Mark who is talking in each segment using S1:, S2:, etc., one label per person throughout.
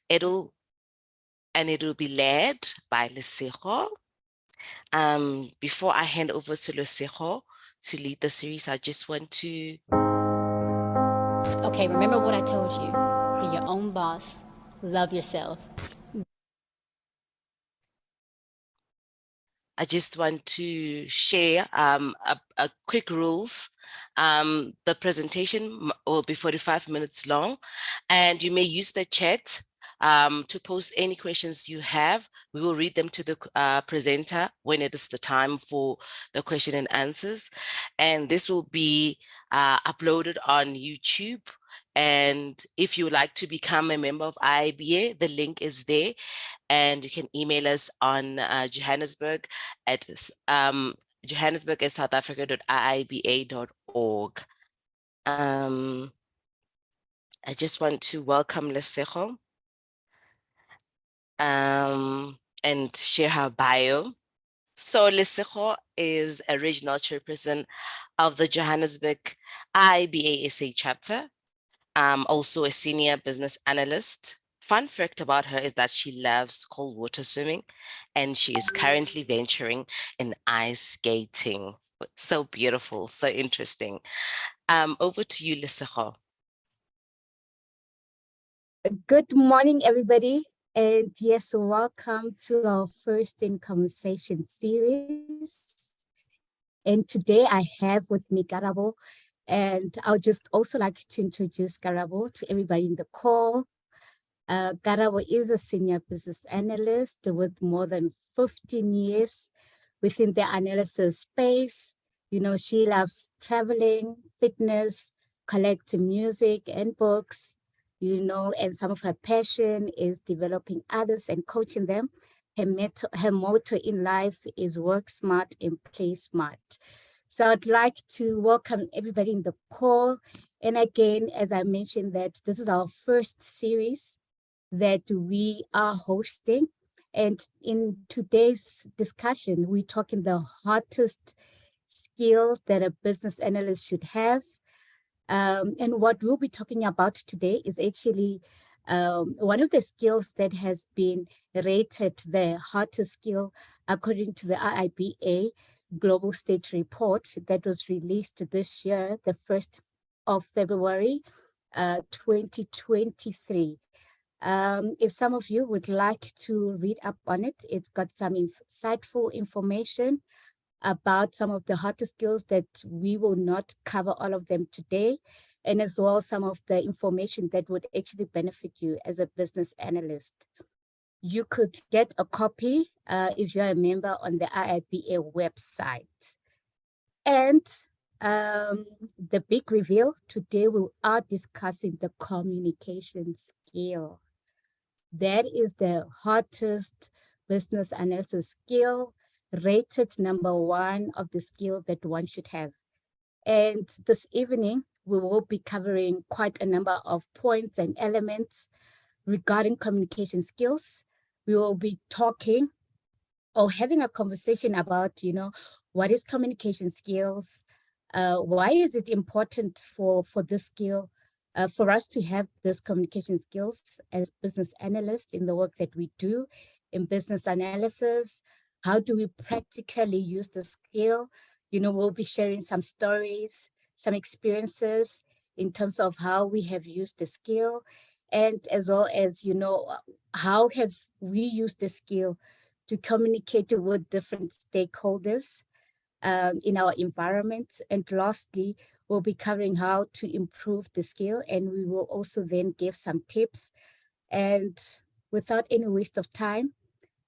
S1: It'll be led by Lesego. Before I hand over to Lesego to lead the series, I just want to...
S2: Okay, remember what I told you. Be your own boss. Love yourself.
S1: I just want to share a quick rules. The presentation will be 45 minutes long, and you may use the chat to post any questions you have. We will read them to the presenter when it is the time for the question and answers. And this will be uploaded on YouTube. And if you would like to become a member of IIBA, the link is there. And you can email us on Johannesburg at johannesburg@southafrica.iiba.org. I just want to welcome Lesego and share her bio. So Lesego is a regional chairperson of the Johannesburg IIBA SA chapter, also a senior business analyst. Fun fact about her is that she loves cold water swimming, and she is currently venturing in ice skating. So beautiful, so interesting. Over to you, Lesego.
S3: Good morning, everybody. And yes, welcome to our First in Conversation series. And today I have with me Karabo, and I'll just also like to introduce Karabo to everybody in the call. Karabo is a senior business analyst with more than 15 years within the analysis space. You know, she loves traveling, fitness, collecting music and books, you know, and some of her passion is developing others and coaching them. Her motto in life is work smart and play smart. So I'd like to welcome everybody in the call. And again, as I mentioned, that this is our first series that we are hosting. And in today's discussion, we're talking the hottest skill that a business analyst should have. And what we'll be talking about today is actually one of the skills that has been rated the hottest skill according to the IIBA Global State Report that was released this year, the 1st of February, 2023. If some of you would like to read up on it, it's got some insightful information about some of the hottest skills that we will not cover all of them today, and as well some of the information that would actually benefit you as a business analyst. You could get a copy if you're a member on the IIBA website. And the big reveal, today we are discussing the communication skill. That is the hottest business analysis skill, rated #1 of the skill that one should have. And this evening, we will be covering quite a number of points and elements regarding communication skills. We will be talking or having a conversation about, you know, what is communication skills? Why is it important for this skill? For us to have this communication skills as business analysts in the work that we do in business analysis. How do we practically use the skill? You know, we'll be sharing some stories, some experiences in terms of how we have used the skill, and as well as, you know, how have we used the skill to communicate with different stakeholders in our environment. And lastly, we'll be covering how to improve the skill, and we will also then give some tips. And without any waste of time,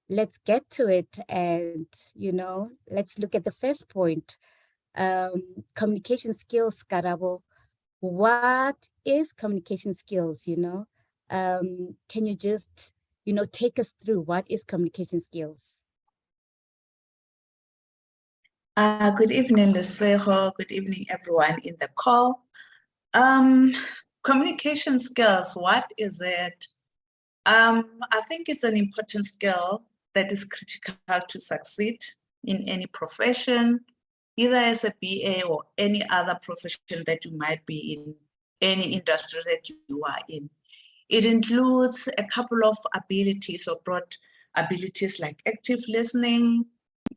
S3: let's get to it. And, you know, let's look at the first point. Communication skills, Karabo. What is communication skills, you know? Can you just, you know, take us through what is communication skills?
S4: Good evening, Lesego. Good evening, everyone in the call. Communication skills, what is it? I think it's an important skill that is critical to succeed in any profession, either as a BA or any other profession that you might be in, any industry that you are in. It includes a couple of abilities or broad abilities like active listening,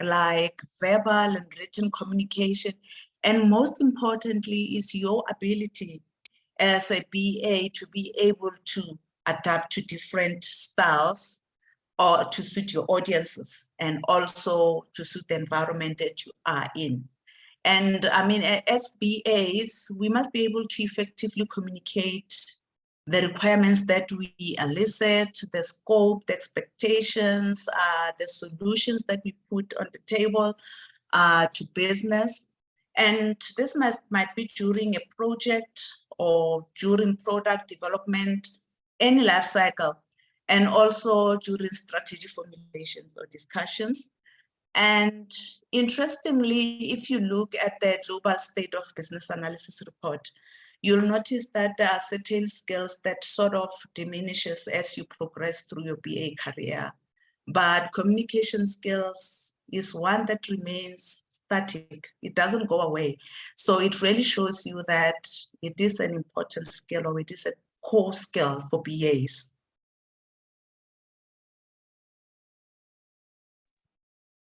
S4: like verbal and written communication, and most importantly is your ability as a BA to be able to adapt to different styles or to suit your audiences and also to suit the environment that you are in. And I mean, as BAs, we must be able to effectively communicate the requirements that we elicit, the scope, the expectations, the solutions that we put on the table to business. And this might be during a project or during product development, any life cycle, and also during strategy formulations or discussions. And interestingly, if you look at the Global State of Business Analysis report, you'll notice that there are certain skills that sort of diminishes as you progress through your BA career. But communication skills is one that remains static. It doesn't go away. So it really shows you that it is an important skill, or it is a core skill for BAs.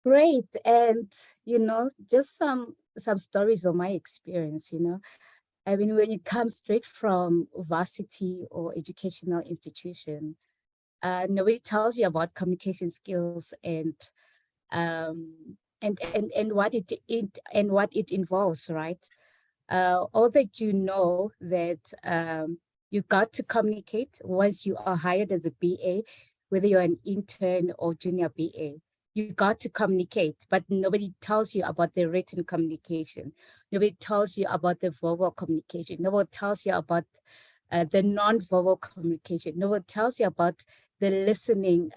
S3: Great. And, just some stories of my experience, I mean, when you come straight from varsity or educational institution, nobody tells you about communication skills and what it involves, right? All that you know that you got to communicate once you are hired as a BA, whether you're an intern or junior BA. You got to communicate, but nobody tells you about the written communication. Nobody tells you about the verbal communication. Nobody tells you about the non-verbal communication. Nobody tells you about the listening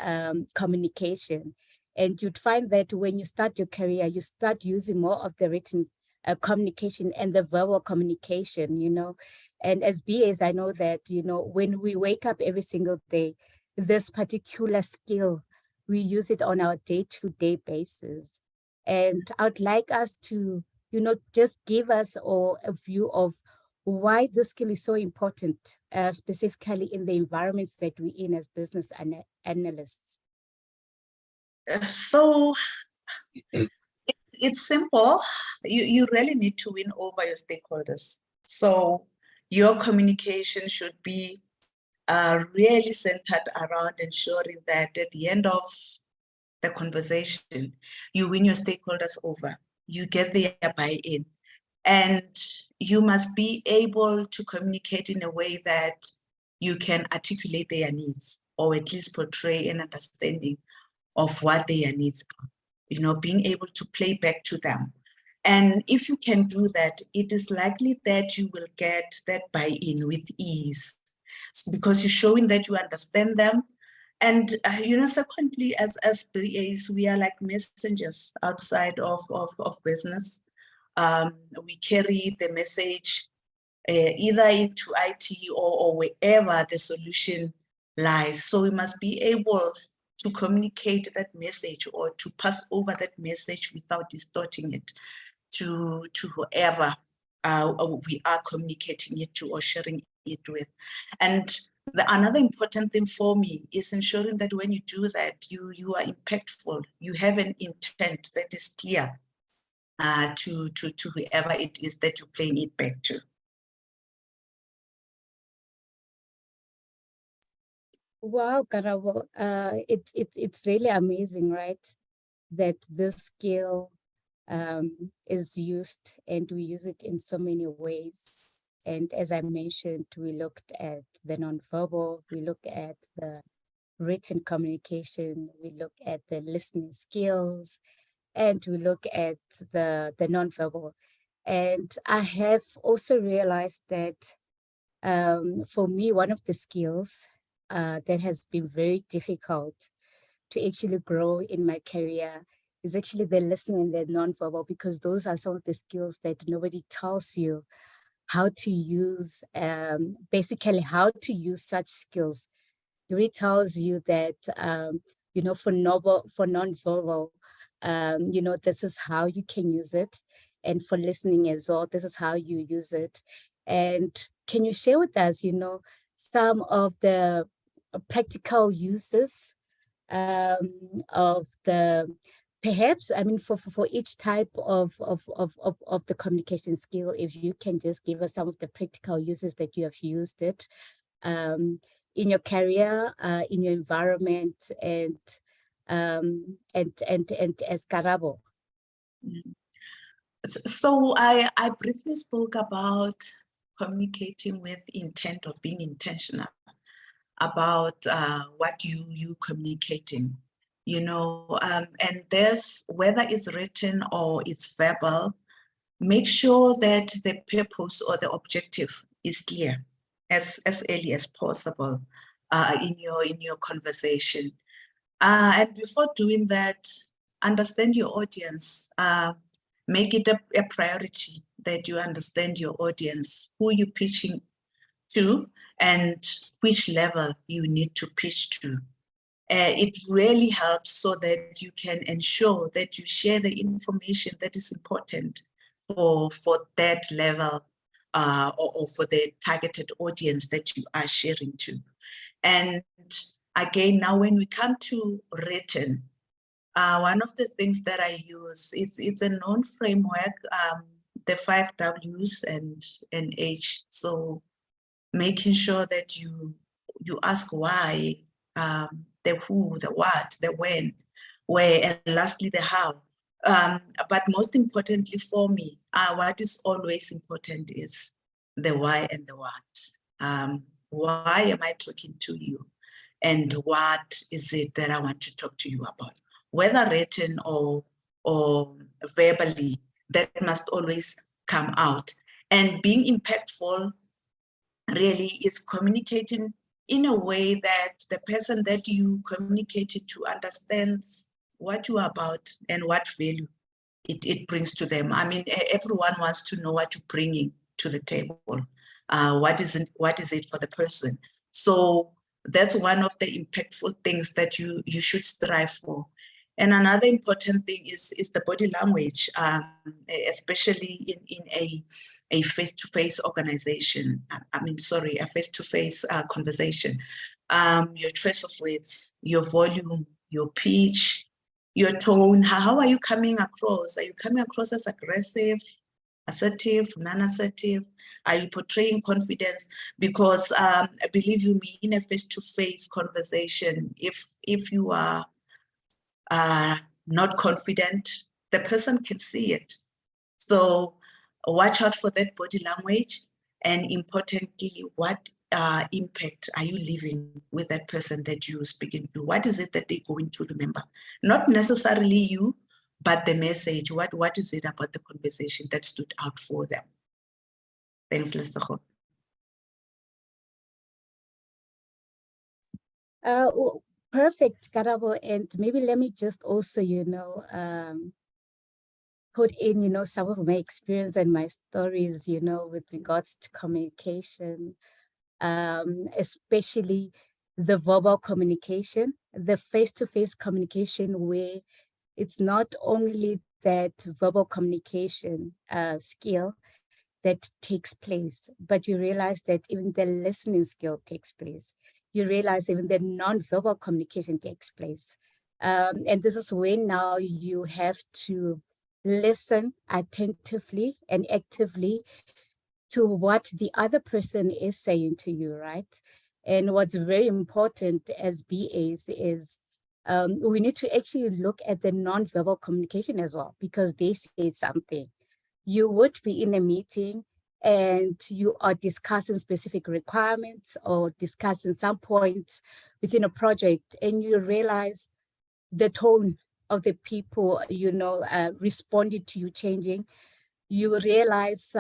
S3: communication. And you'd find that when you start your career, you start using more of the written communication and the verbal communication, And as BAs, I know that, when we wake up every single day, this particular skill, we use it on our day-to-day basis. And I would like us to, just give us a view of why this skill is so important, specifically in the environments that we're in as business analysts.
S4: So it's simple. You really need to win over your stakeholders. So your communication should be really centered around ensuring that at the end of the conversation, you win your stakeholders over, you get their buy-in, and you must be able to communicate in a way that you can articulate their needs, or at least portray an understanding of what their needs are, being able to play back to them. And if you can do that, it is likely that you will get that buy-in with ease, because you're showing that you understand them. And, secondly, as BAs, we are like messengers outside of business. We carry the message either into IT or wherever the solution lies. So we must be able to communicate that message or to pass over that message without distorting it to whoever we are communicating it to or sharing it with. And another important thing for me is ensuring that when you do that, you are impactful. You have an intent that is clear to whoever it is that you're playing it back to.
S3: Wow, Karabo, it's really amazing, right? That this skill is used, and we use it in so many ways. And as I mentioned, we looked at the nonverbal, we look at the written communication, we look at the listening skills, and we look at the nonverbal. And I have also realized that for me, one of the skills that has been very difficult to actually grow in my career is actually the listening and the nonverbal, because those are some of the skills that nobody tells you how to use, basically how to use such skills. Nobody tells you that, for nonverbal, this is how you can use it. And for listening as well, this is how you use it. And can you share with us, some of the practical uses of the, perhaps, I mean, for each type of the communication skill, if you can just give us some of the practical uses that you have used it in your career, in your environment, and as Karabo.
S4: So I briefly spoke about communicating with intent or being intentional about what you communicating, you know, and there's, whether it's written or it's verbal, make sure that the purpose or the objective is clear as early as possible in your conversation. And before doing that, understand your audience. Make it a priority that you understand your audience, who you're pitching to, and which level you need to pitch to. It really helps so that you can ensure that you share the information that is important for that level or for the targeted audience that you are sharing to. And again, now when we come to written, one of the things that I use, it's a known framework, the 5 W's and H. So making sure that you ask why, the who, the what, the when, where, and lastly the how. But most importantly for me, what is always important is the why and the what. Why am I talking to you? And what is it that I want to talk to you about? Whether written or verbally, that must always come out. And being impactful really is communicating in a way that the person that you communicated to understands what you are about and what value it brings to them. I mean, everyone wants to know what you're bringing to the table. What is it for the person? So that's one of the impactful things that you should strive for. And another important thing is the body language, especially in a face-to-face organization. A face-to-face conversation. Your choice of words, your volume, your pitch, your tone. How are you coming across? Are you coming across as aggressive, assertive, non-assertive? Are you portraying confidence? Because I believe you mean in a face-to-face conversation, if you are not confident, the person can see it. So watch out for that body language, and importantly, what impact are you leaving with that person that you're speaking to? What is it that they're going to remember? Not necessarily you, but the message. What is it about the conversation that stood out for them? Thanks, Lesego.
S3: Perfect, Karabo. And maybe let me just also, put in, some of my experience and my stories, with regards to communication, especially the verbal communication, the face-to-face communication, where it's not only that verbal communication skill that takes place, but you realize that even the listening skill takes place. You realize even the non-verbal communication takes place. And this is when now you have to listen attentively and actively to what the other person is saying to you, right? And what's very important as BAs is we need to actually look at the non-verbal communication as well, because they say something. You would be in a meeting and you are discussing specific requirements or discussing some points within a project, and you realize the tone of the people, responding to you changing. You realize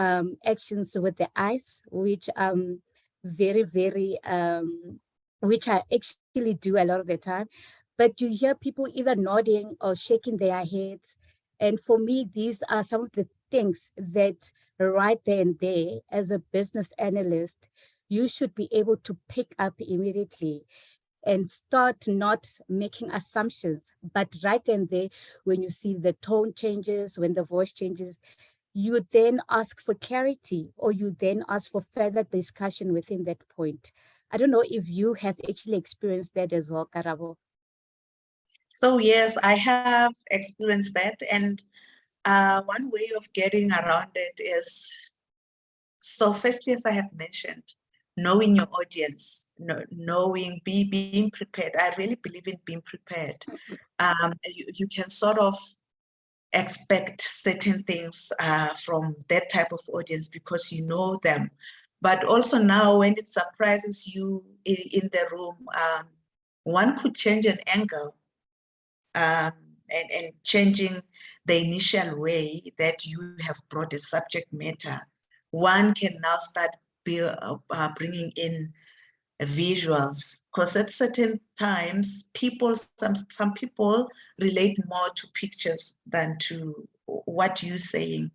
S3: actions with the eyes, which very, very, which I actually do a lot of the time. But you hear people either nodding or shaking their heads. And for me, these are some of the things that right there and there, as a business analyst, you should be able to pick up immediately and start not making assumptions. But right then there, when you see the tone changes, when the voice changes, you then ask for clarity, or you then ask for further discussion within that point. I don't know if you have actually experienced that as well, Karabo.
S4: So yes, I have experienced that. And one way of getting around it is, so firstly, as I have mentioned, knowing your audience, knowing, being prepared. I really believe in being prepared. You can sort of expect certain things from that type of audience because you know them. But also now when it surprises you in the room, one could change an angle and changing the initial way that you have brought the subject matter. One can now start bringing in visuals, because at certain times some people relate more to pictures than to what you're saying.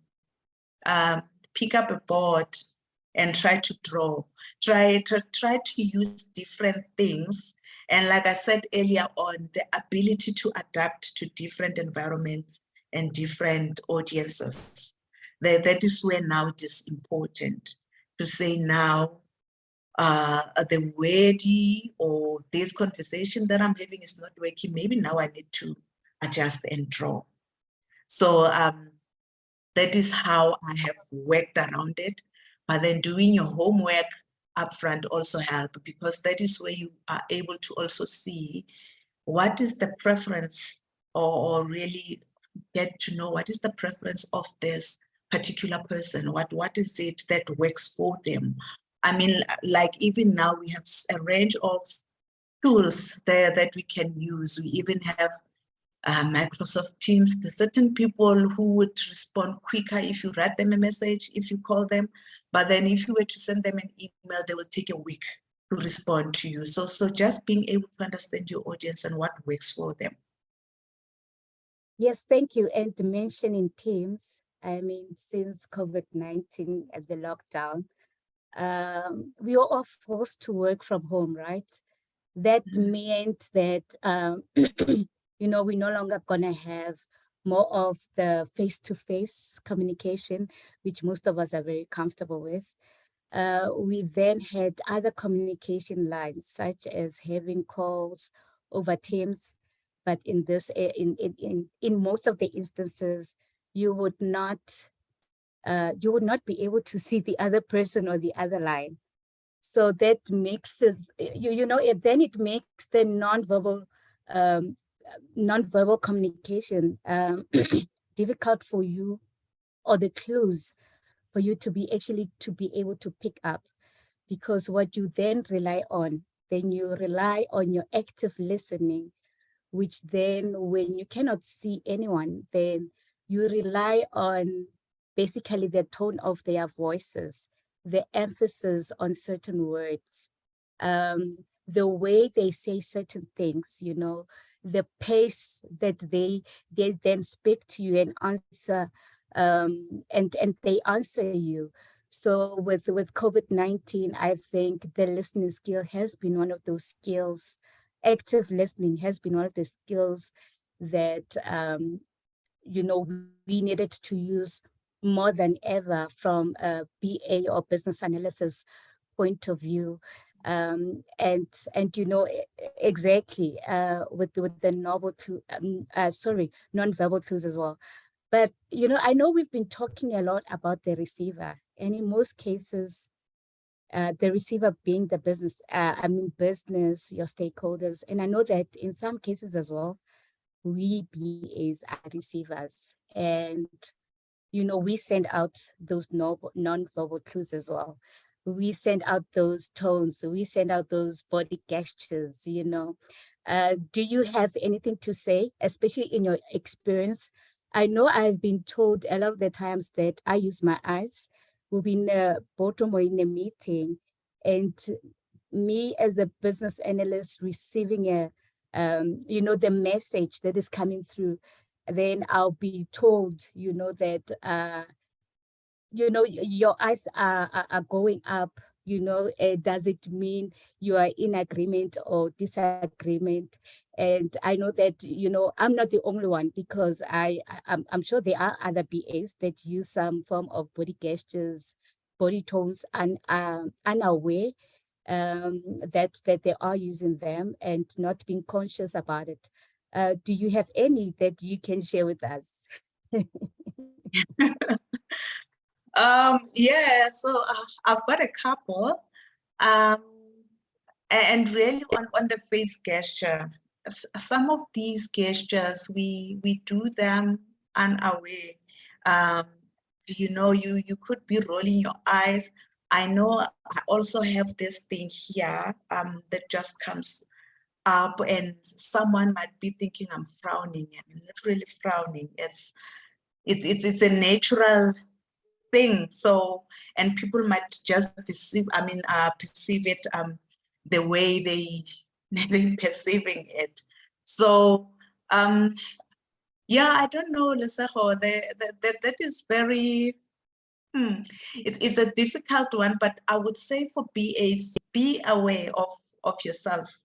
S4: Pick up a board and try to draw, try to use different things. And like I said earlier on, the ability to adapt to different environments and different audiences. That is where now it is important to say now, the wordy or this conversation that I'm having is not working. Maybe now I need to adjust and draw. So that is how I have worked around it. But then doing your homework upfront also help, because that is where you are able to also see what is the preference, or really get to know what is the preference of this particular person. What is it that works for them? I mean, like even now we have a range of tools there that we can use. We even have Microsoft Teams. There's certain people who would respond quicker if you write them a message, if you call them. But then if you were to send them an email, they will take a week to respond to you. So just being able to understand your audience and what works for them.
S3: Yes, thank you. And mentioning Teams, I mean, since COVID-19 and the lockdown, we were all forced to work from home, right? That meant that, you know, we're no longer gonna have more of the face-to-face communication, which most of us are very comfortable with. We then had other communication lines, such as having calls over Teams. But in this, in most of the instances, you would not be able to see the other person or the other line. So that makes it, then it makes the non-verbal communication difficult for you, or the clues for you to be able to pick up, because what you then you rely on your active listening, which then when you cannot see anyone, then you rely on basically the tone of their voices, the emphasis on certain words, the way they say certain things, you know, the pace that they then speak to you and answer, and they answer you. So with COVID-19, I think the listening skill has been one of those skills. Active listening has been one of the skills that, we needed to use more than ever from a BA or business analysis point of view. And exactly with the non-verbal clues as well. But I know we've been talking a lot about the receiver, and in most cases, the receiver being the business, business, your stakeholders. And I know that in some cases as well, we BAs are receivers, and we send out those non-verbal clues as well. We send out those tones, we send out those body gestures. Do you have anything to say, especially in your experience? I know I've been told a lot of the times that I use my eyes. We'll be in a boardroom or in a meeting, and me as a business analyst receiving the message that is coming through, then I'll be told, that, your eyes are going up, does it mean you are in agreement or disagreement? And I know that, I'm not the only one, because I'm sure there are other BAs that use some form of body gestures, body tones, and unaware. that they are using them and not being conscious about it. Do you have any that you can share with us?
S4: Yeah, so I've got a couple. Um, and really on the face gesture, some of these gestures, we do them unaware. Um, you know, you could be rolling your eyes. I know I also have this thing here that just comes up, and someone might be thinking I'm frowning, and I'm not really frowning. It's a natural thing. So, and people might just perceive it the way they perceiving it. So, yeah, I don't know, Lesego, that is very, it's a difficult one, but I would say for BAs, be aware of yourself.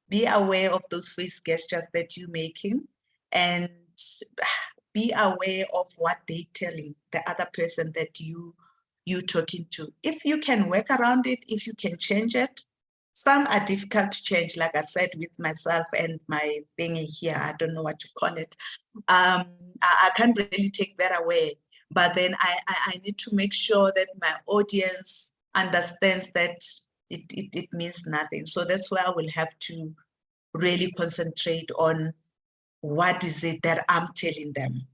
S4: Be aware of those face gestures that you're making, and be aware of what they're telling the other person that you're talking to. If you can work around it, if you can change it. Some are difficult to change, like I said, with myself and my thingy here. I don't know what to call it. I can't really take that away. But then I need to make sure that my audience understands that it means nothing. So that's where I will have to really concentrate on what is it that I'm telling them,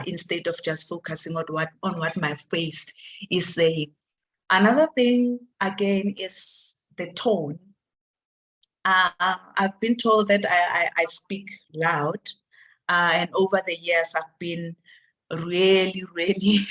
S4: instead of just focusing on what my face is saying. Another thing, again, is the tone. I've been told that I speak loud, and over the years, I've been really, really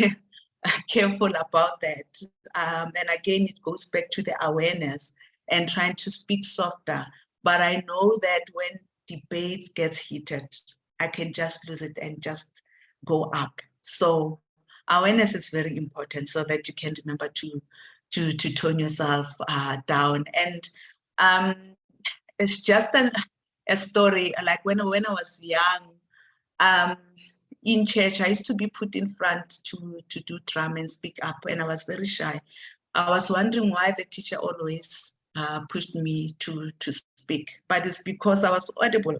S4: careful about that. And again, it goes back to the awareness and trying to speak softer. But I know that when debates get heated, I can just lose it and just go up. So awareness is very important, so that you can remember to tone yourself down. And it's just a story. Like when I was young, in church, I used to be put in front to do drum and speak up, and I was very shy. I was wondering why the teacher always pushed me to speak, but it's because I was audible,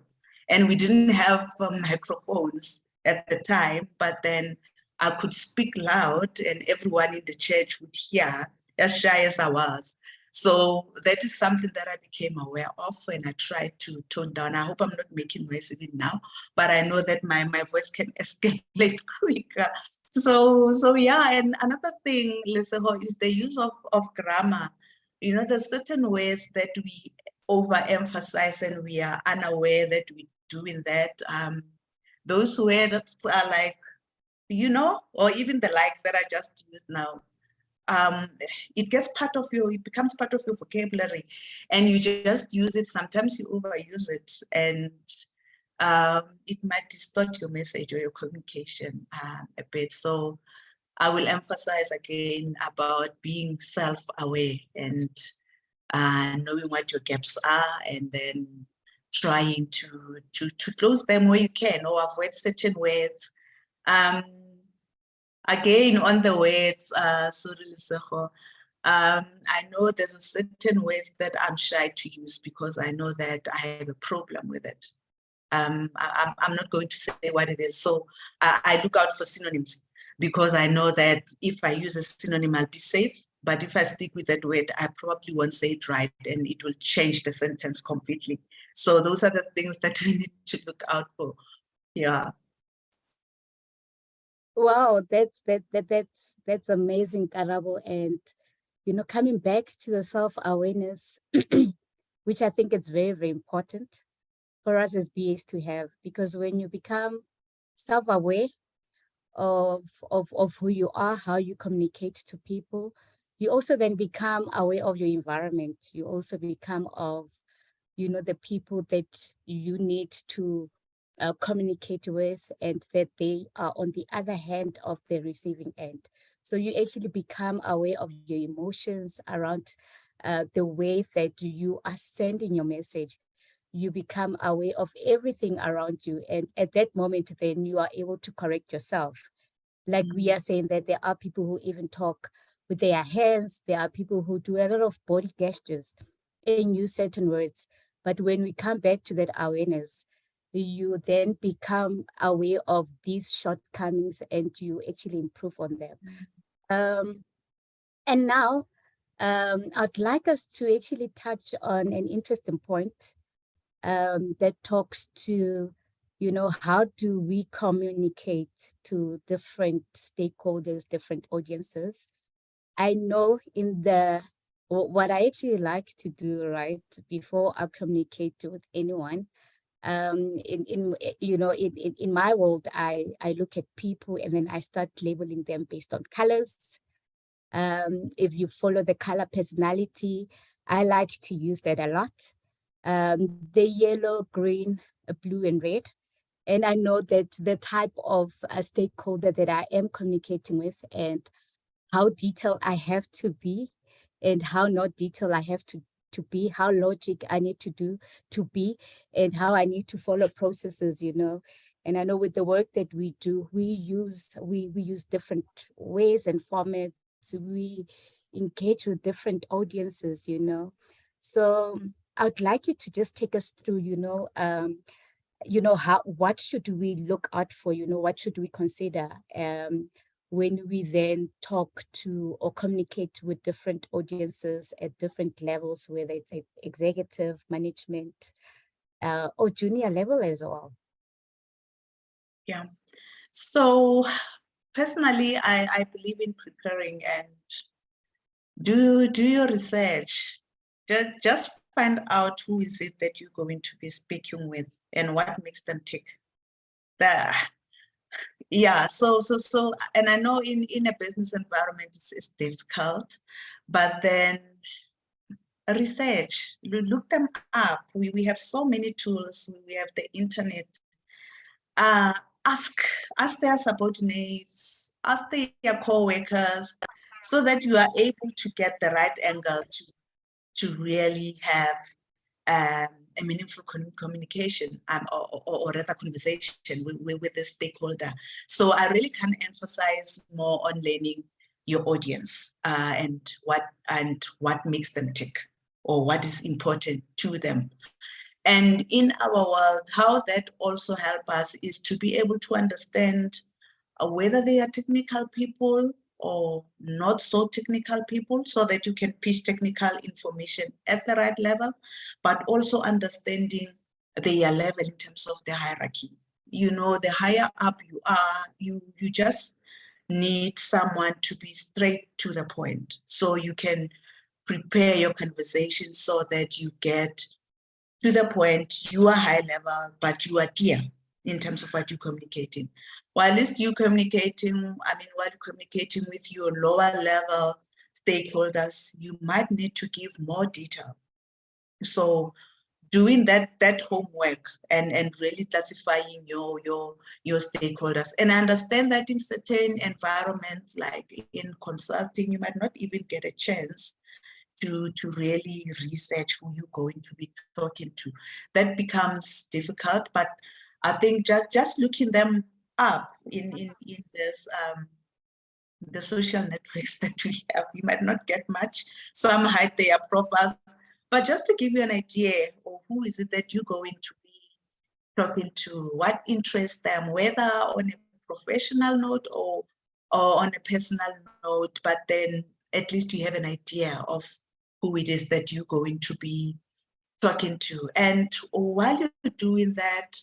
S4: and we didn't have microphones at the time, but then I could speak loud and everyone in the church would hear, as shy as I was. So that is something that I became aware of, and I tried to tone down. I hope I'm not making noise even now, but I know that my voice can escalate quicker. So yeah, and another thing, Lesego, is the use of grammar. You know, there's certain ways that we overemphasize and we are unaware that we're doing that. Those words are like, you know, or even the like that I just used now. It becomes part of your vocabulary, and you just use it. Sometimes you overuse it, and it might distort your message or your communication a bit. So I will emphasize again about being self-aware and knowing what your gaps are, and then trying to close them where you can, or avoid certain words. Again, on the words, sorry, Lesego, I know there's a certain words that I'm shy to use because I know that I have a problem with it. I'm not going to say what it is. So I look out for synonyms, because I know that if I use a synonym, I'll be safe. But if I stick with that word, I probably won't say it right, and it will change the sentence completely. So those are the things that we need to look out for. Yeah.
S3: Wow, that's amazing, Karabo. And you know, coming back to the self-awareness, which I think is very, very important for us as BAs to have, because when you become self-aware of who you are, how you communicate to people, you also then become aware of your environment. You also become of, you know, the people that you need to communicate with, and that they are on the other hand of the receiving end. So you actually become aware of your emotions around the way that you are sending your message. You become aware of everything around you. And at that moment, then you are able to correct yourself. Like we are saying that there are people who even talk with their hands. There are people who do a lot of body gestures and use certain words. But when we come back to that awareness, you then become aware of these shortcomings and you actually improve on them. And now I'd like us to actually touch on an interesting point that talks to, how do we communicate to different stakeholders, different audiences. I know what I actually like to do, right, before I communicate with anyone, in my world, I look at people and then I start labeling them based on colors. If you follow the color personality, I like to use that a lot. The yellow, green, blue, and red. And I know that the type of stakeholder that I am communicating with and how detailed I have to be and how not detailed I have to be, how logic I need to be, and how I need to follow processes, And I know with the work that we do, we use different ways and formats. We engage with different audiences, So I would like you to just take us through, what should we look out for, what should we consider when we then talk to or communicate with different audiences at different levels, whether it's executive, management, or junior level as well.
S4: Yeah. So personally, I believe in preparing and do your research. Just find out who is it that you're going to be speaking with and what makes them tick. Yeah, so, and I know in a business environment it's difficult, but then research, look them up. We have so many tools. We have the internet. Ask their subordinates, ask their co-workers, so that you are able to get the right angle to really have a meaningful communication or rather conversation with the stakeholder. So I really can emphasize more on learning your audience and what makes them tick or what is important to them. And in our world, how that also helps us is to be able to understand whether they are technical people or not so technical people, so that you can pitch technical information at the right level, but also understanding their level in terms of the hierarchy. The higher up you are, you just need someone to be straight to the point, so you can prepare your conversation so that you get to the point. You are high level, but you are clear in terms of what you're communicating. While you're communicating with your lower level stakeholders, you might need to give more detail. So doing that homework and really classifying your stakeholders. And I understand that in certain environments, like in consulting, you might not even get a chance to really research who you're going to be talking to. That becomes difficult, but I think just looking them up in this the social networks that we have, you might not get much. Some hide their profiles, but just to give you an idea of who is it that you're going to be talking to, what interests them, whether on a professional note or on a personal note, but then at least you have an idea of who it is that you're going to be talking to. And while you're doing that,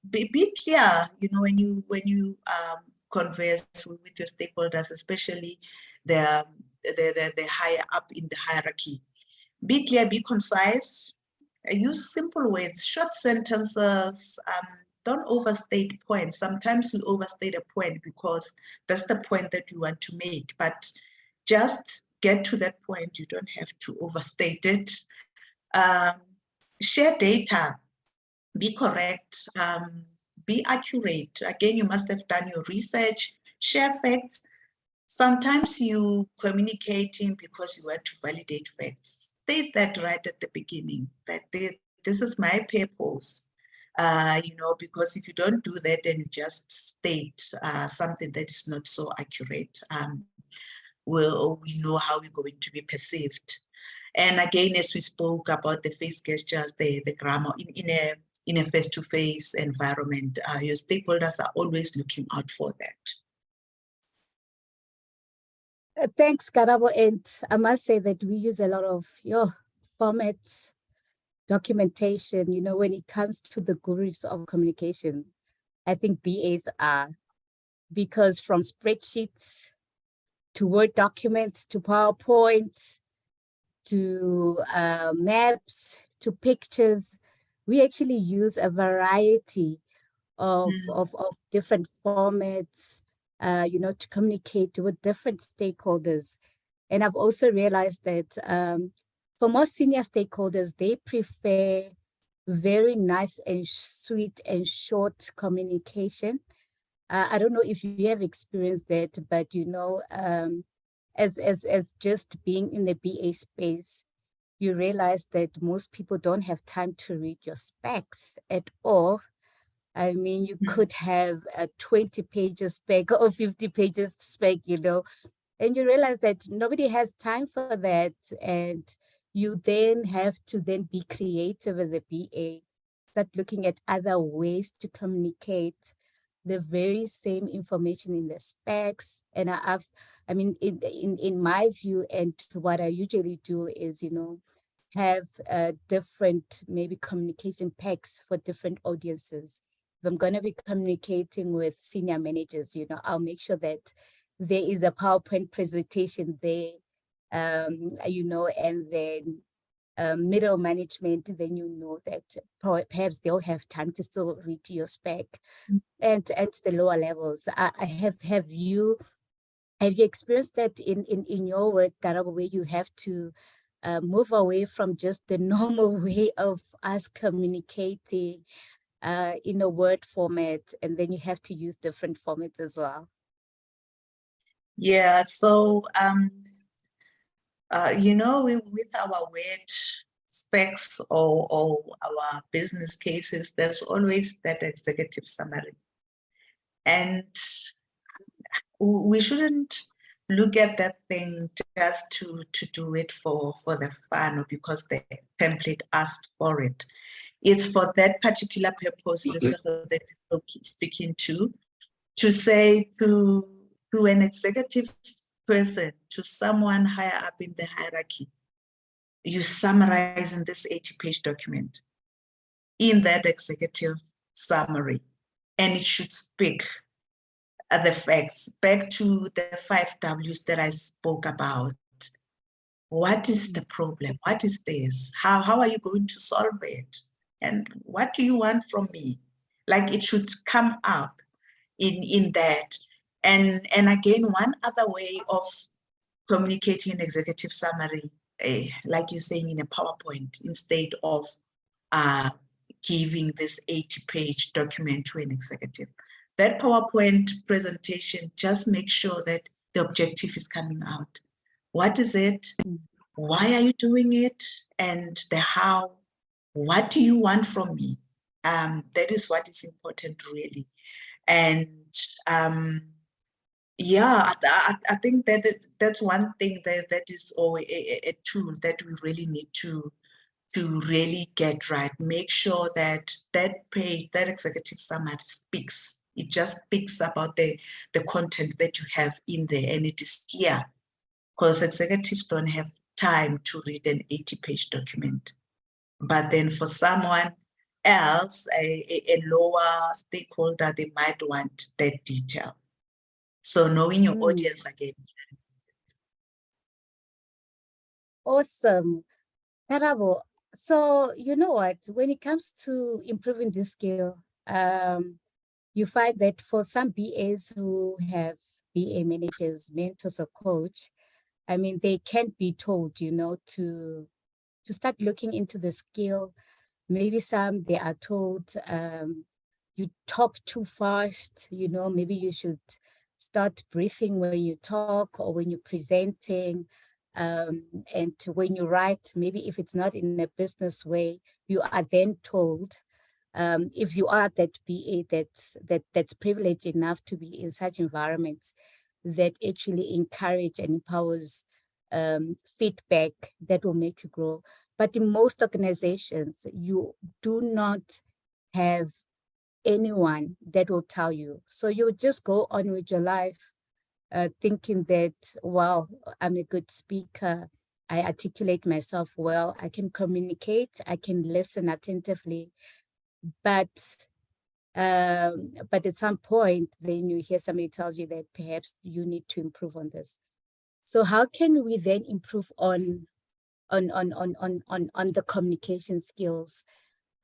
S4: be clear, when you converse with your stakeholders, especially the higher up in the hierarchy. Be clear, be concise, use simple words, short sentences. Don't overstate points. Sometimes we overstate a point because that's the point that you want to make, but just get to that point. You don't have to overstate it. Share data, be correct, be accurate. Again, you must have done your research, share facts. Sometimes you communicating because you want to validate facts. State that right at the beginning, that this is my purpose. Because if you don't do that, then you just state something that is not so accurate. we know how we're going to be perceived. And again, as we spoke about the face gestures, the grammar in a face-to-face environment, your stakeholders are always looking out for that.
S3: Thanks, Karabo. And I must say that we use a lot of your formats, documentation, when it comes to the gurus of communication. I think BAs are, because from spreadsheets to Word documents to PowerPoints to maps to pictures, we actually use a variety of different formats, to communicate with different stakeholders. And I've also realized that for most senior stakeholders, they prefer very nice and sweet and short communication. I don't know if you have experienced that, but as just being in the BA space, you realize that most people don't have time to read your specs at all. I mean, you could have a 20 pages spec or 50 pages spec, and you realize that nobody has time for that. And you then have to then be creative as a BA, start looking at other ways to communicate the very same information in the specs. And in my view, and what I usually do is, have different maybe communication packs for different audiences. If I'm going to be communicating with senior managers, I'll make sure that there is a PowerPoint presentation there, and then middle management, then that perhaps they'll have time to still read your spec. And at the lower levels, have you experienced that in your work, Karabo, where you have to move away from just the normal way of us communicating in a Word format, and then you have to use different formats as well?
S4: Yeah, so with our Word specs or our business cases, there's always that executive summary. And we shouldn't look at that thing just to do it for the fun or because the template asked for it. It's for that particular purpose that we're speaking to say to an executive person, to someone higher up in the hierarchy, you summarize in this 80-page document in that executive summary, and it should speak the facts back to the 5 W's that I spoke about. What is the problem? What is this? How are you going to solve it? And what do you want from me? Like, it should come up in that. And again, one other way of communicating an executive summary, like you're saying, in a PowerPoint, instead of giving this 80-page document to an executive. That PowerPoint presentation, just make sure that the objective is coming out. What is it? Why are you doing it? And the how. What do you want from me? That is what is important, really. And yeah, I think that's one thing that is a tool that we really need to really get right. Make sure that page, that executive summary speaks. It just speaks about the content that you have in there, and it is clear, because executives don't have time to read an 80-page document. But then for someone else, a lower stakeholder, they might want that detail. So knowing your audience again.
S3: Awesome. Karabo, so you know what, when it comes to improving this skill, you find that for some BAs who have BA managers, mentors, or coach, I mean, they can't be told, to start looking into the skill. Maybe some, they are told, you talk too fast, maybe you should start breathing when you talk or when you're presenting. And when you write, maybe if it's not in a business way, you are then told, if you are that BA that's privileged enough to be in such environments, that actually encourage and empowers feedback that will make you grow. But in most organizations, you do not have anyone that will tell you. So you just go on with your life thinking that, wow, I'm a good speaker. I articulate myself well. I can communicate. I can listen attentively. But at some point, then you hear somebody tells you that perhaps you need to improve on this. So how can we then improve on the communication skills?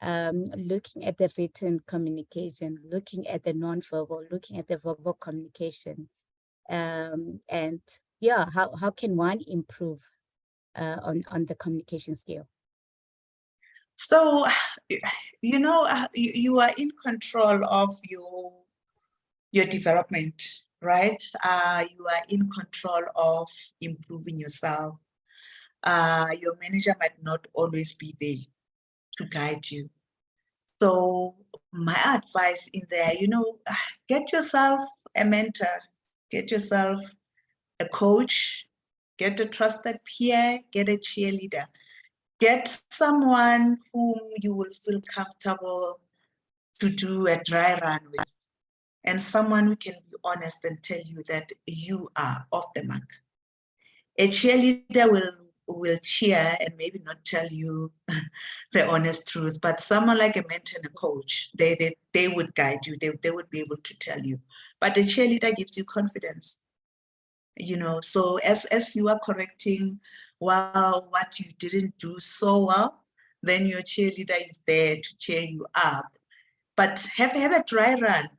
S3: Looking at the written communication, looking at the nonverbal, looking at the verbal communication, and yeah, how can one improve on the communication skill?
S4: So, you know, you are in control of your development, right? You are in control of improving yourself. Your manager might not always be there to guide you. So my advice in there, you know, get yourself a mentor, get yourself a coach, get a trusted peer, get a cheerleader, get someone whom you will feel comfortable to do a dry run with, and someone who can be honest and tell you that you are off the mark. A cheerleader will cheer and maybe not tell you the honest truth, but someone like a mentor and a coach, they would guide you, they would be able to tell you. But a cheerleader gives you confidence, you know. So as you are correcting, well, what you didn't do so well, then your cheerleader is there to cheer you up. But have a dry run.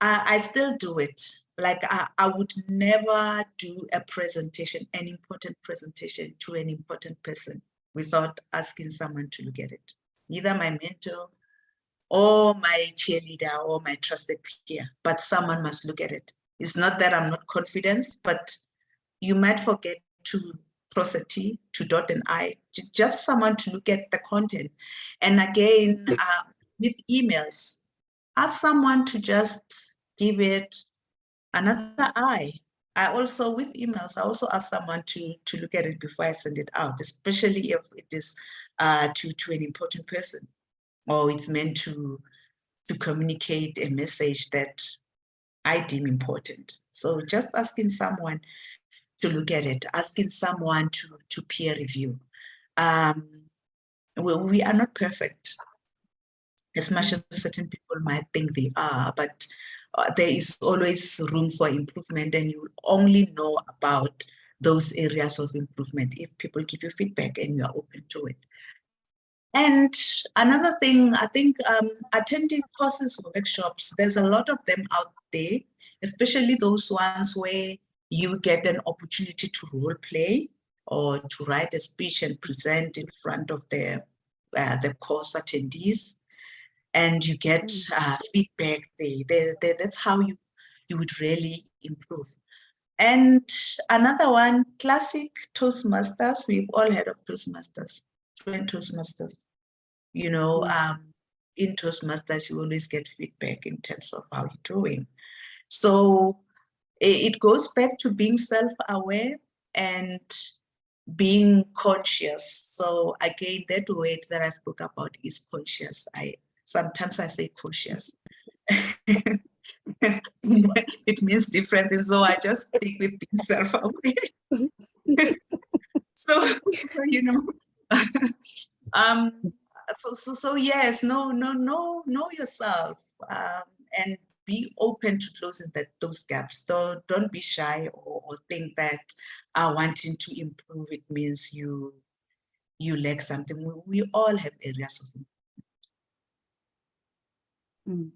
S4: I still do it. Like I would never do a presentation, an important presentation to an important person without asking someone to look at it. Either my mentor or my cheerleader or my trusted peer, but someone must look at it. It's not that I'm not confident, but you might forget to cross a T, to dot an I, just someone to look at the content. And again, with emails, ask someone to just give it another eye. I also, with emails, I also ask someone to look at it before I send it out, especially if it is to an important person, or it's meant to communicate a message that I deem important. So just asking someone to look at it, asking someone to peer review. We are not perfect, as much as certain people might think they are, but there is always room for improvement, and you only know about those areas of improvement if people give you feedback and you are open to it. And another thing, I think attending courses, workshops, there's a lot of them out there, especially those ones where you get an opportunity to role play or to write a speech and present in front of the course attendees, and you get feedback there. That's how you would really improve. And another one, classic Toastmasters. We've all heard of Toastmasters, joint Toastmasters. You know, in Toastmasters, you always get feedback in terms of how you're doing. So it goes back to being self-aware and being conscious. So again, that word that I spoke about is conscious. Sometimes I say cautious. It means different things, so I just stick with being self-aware. so you know, so yes, know yourself, and be open to closing those gaps. Don't be shy or think that wanting to improve it means you lack something. We all have areas of improvement.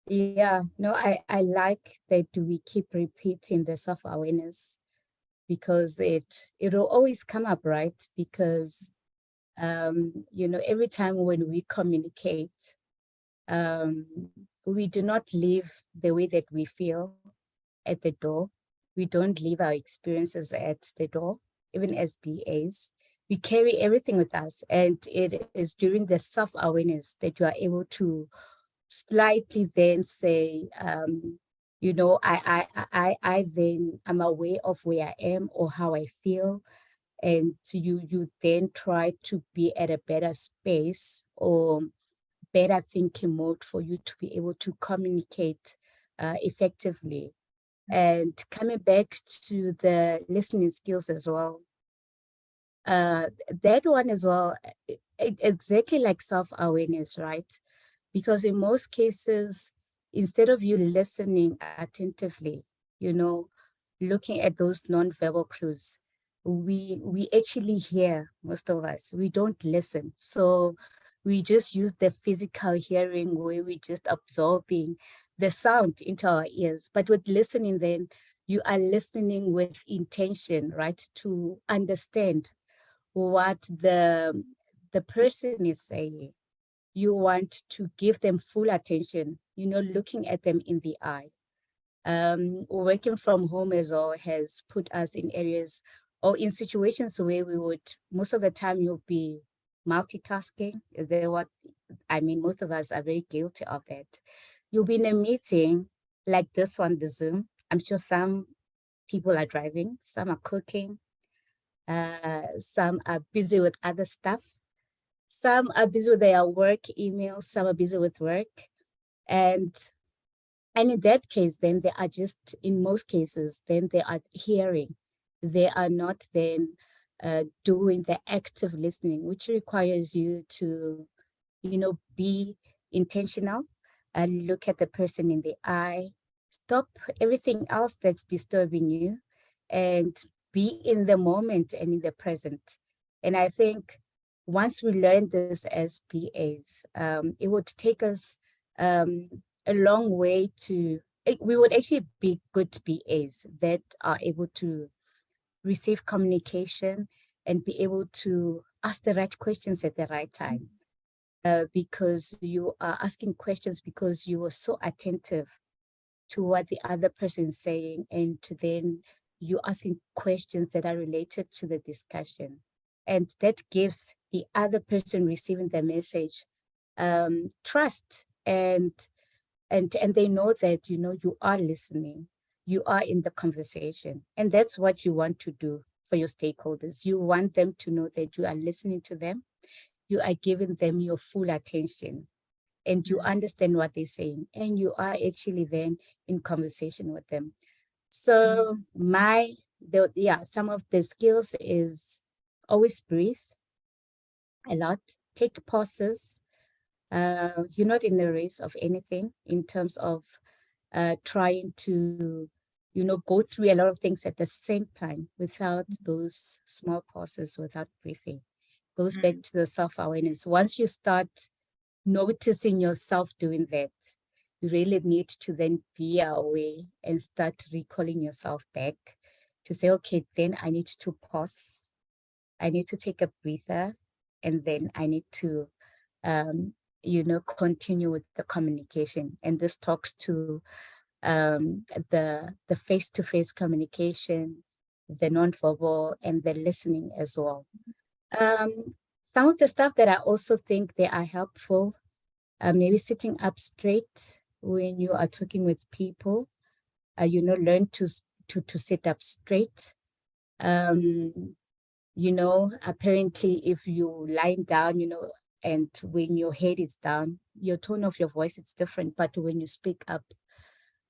S3: Yeah, no, I like that we keep repeating the self-awareness, because it will always come up, right? Because you know, every time when we communicate, we do not leave the way that we feel at the door. We don't leave our experiences at the door, even as BAs. We carry everything with us, and it is during the self-awareness that you are able to slightly then say, You know, I then am aware of where I am or how I feel, and you then try to be at a better space or better thinking mode for you to be able to communicate effectively. And coming back to the listening skills as well, that one as well, exactly like self-awareness, right? Because in most cases, instead of you listening attentively, you know, looking at those non-verbal clues, we actually hear, most of us, we don't listen. So we just use the physical hearing where we just absorbing the sound into our ears. But with listening, then you are listening with intention, right? To understand what the person is saying. You want to give them full attention, you know, looking at them in the eye. Working from home as well has put us in areas or in situations where we would, most of the time you'll be multitasking. Is there what, I mean, most of us are very guilty of that. You'll be in a meeting like this one, the Zoom. I'm sure some people are driving, some are cooking, some are busy with other stuff. Some are busy with their work emails, some are busy with work. And in that case, then they are just, in most cases, then they are hearing. They are not then doing the active listening, which requires you to, you know, be intentional and look at the person in the eye, stop everything else that's disturbing you, and be in the moment and in the present. And I think once we learn this as BAs, it would take us a long way to, we would actually be good BAs that are able to receive communication and be able to ask the right questions at the right time. Because you are asking questions because you were so attentive to what the other person is saying, and to then you asking questions that are related to the discussion. And that gives the other person receiving the message trust, and they know that, you know, you are listening, you are in the conversation. And that's what you want to do for your stakeholders. You want them to know that you are listening to them, you are giving them your full attention, and you understand what they're saying, and you are actually then in conversation with them. So some of the skills is always breathe a lot, take pauses. You're not in the race of anything in terms of trying to, you know, go through a lot of things at the same time without those small pauses, without breathing. Goes back to the self-awareness. Once you start noticing yourself doing that, you really need to then be aware and start recalling yourself back to say, okay, then I need to pause. I need to take a breather, and then I need to, you know, continue with the communication. And this talks to the face-to-face communication, the nonverbal, and the listening as well. Some of the stuff that I also think they are helpful, maybe sitting up straight when you are talking with people, you know, learn to sit up straight. You know, apparently if you lying down, you know, and when your head is down, your tone of your voice is different. But when you speak up,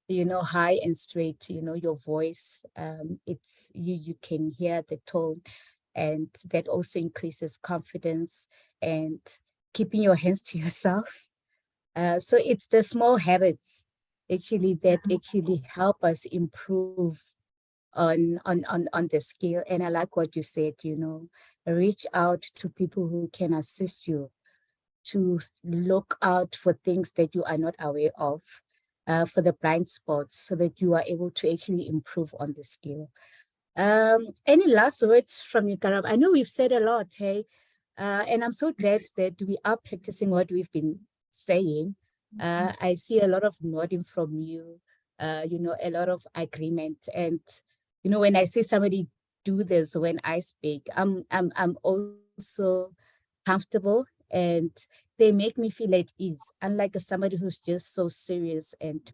S3: you know, high and straight, you know, your voice, it's you can hear the tone, and that also increases confidence and keeping your hands to yourself. So it's the small habits actually that actually help us improve on the skill. And I like what you said, you know, reach out to people who can assist you to look out for things that you are not aware of, for the blind spots, so that you are able to actually improve on the skill. Any last words from you, Karabo? I know we've said a lot, hey, and I'm so glad that we are practicing what we've been saying. I see a lot of nodding from you, you know, a lot of agreement. And, you know, when I see somebody do this when I speak, I'm also comfortable, and they make me feel at ease, unlike somebody who's just so serious and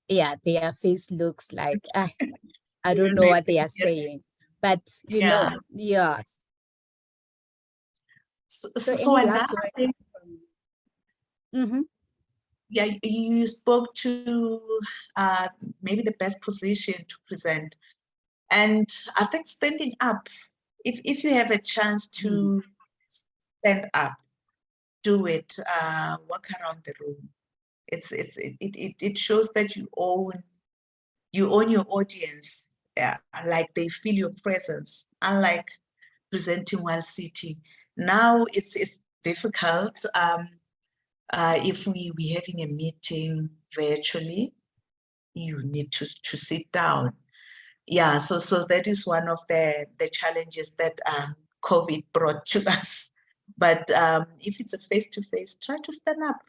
S3: Yeah, their face looks like, I don't know
S4: know,
S3: what they are saying, but you know,
S4: yeah.
S3: yes.
S4: So,
S3: So
S4: so
S3: any
S4: another
S3: last word?
S4: thing, yeah, you spoke to maybe the best position to present. And I think standing up, if you have a chance to stand up, do it, walk around the room. It shows that you own your audience. Yeah, like they feel your presence, unlike presenting while sitting. Now it's difficult. If we're having a meeting virtually, you need to sit down. Yeah, so that is one of the challenges that COVID brought to us. But if it's a face-to-face, try to stand up.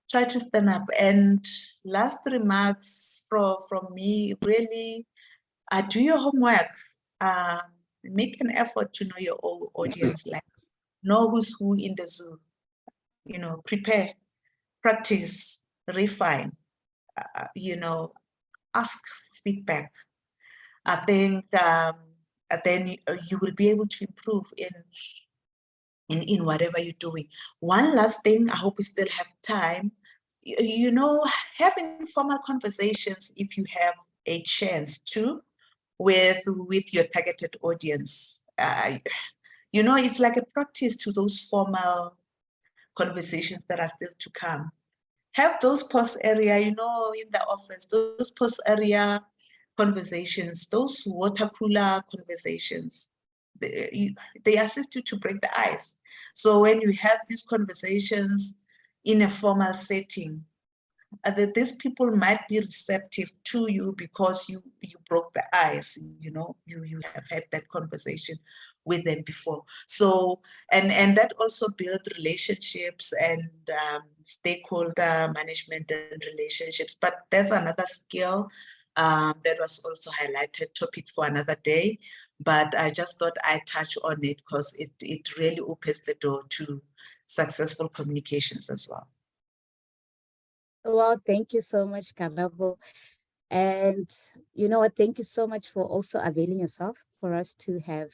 S4: Try to stand up. And last remarks from me, really, do your homework. Make an effort to know your audience, like know who's who in the zoo. You know, prepare, practice, refine. Ask feedback. I think then you will be able to improve in whatever you're doing. One last thing, I hope we still have time. Having formal conversations, if you have a chance to, with your targeted audience. It's like a practice to those formal conversations that are still to come. Have those post area, in the office, those post area conversations, those water cooler conversations. They assist you to break the ice. So when you have these conversations in a formal setting, these people might be receptive to you because you broke the ice. You have had that conversation with them before. So and that also builds relationships and stakeholder management and relationships. But there's another skill that was also highlighted, topic for another day. But I just thought I'd touch on it because it really opens the door to successful communications as well.
S3: Well, thank you so much, Karabo. And you know what? Thank you so much for also availing yourself for us to have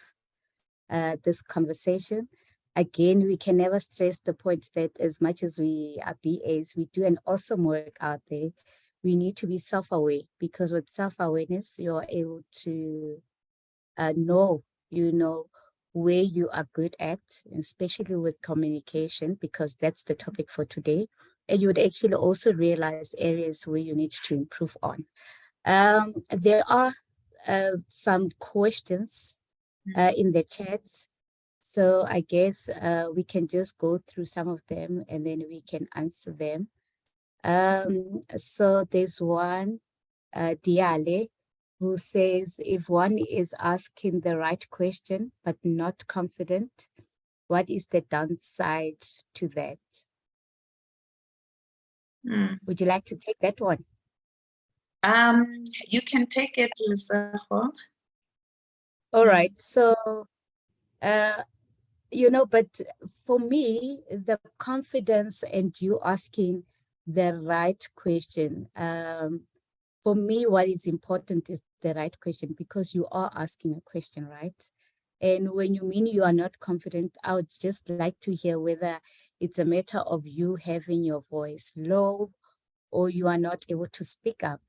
S3: this conversation. Again, we can never stress the point that as much as we are BAs, we do an awesome work out there. We need to be self-aware, because with self-awareness, you're able to know, where you are good at, especially with communication, because that's the topic for today. And you would actually also realize areas where you need to improve on. There are some questions in the chats. So I guess we can just go through some of them and then we can answer them. So there's one, Diale, who says, if one is asking the right question but not confident, what is the downside to that? Would you like to take that one?
S4: You can take it, Lesego.
S3: All right. So, but for me, the confidence and you asking the right question, for me, what is important is the right question, because you are asking a question, right? And when you mean you are not confident, I would just like to hear whether it's a matter of you having your voice low or you are not able to speak up,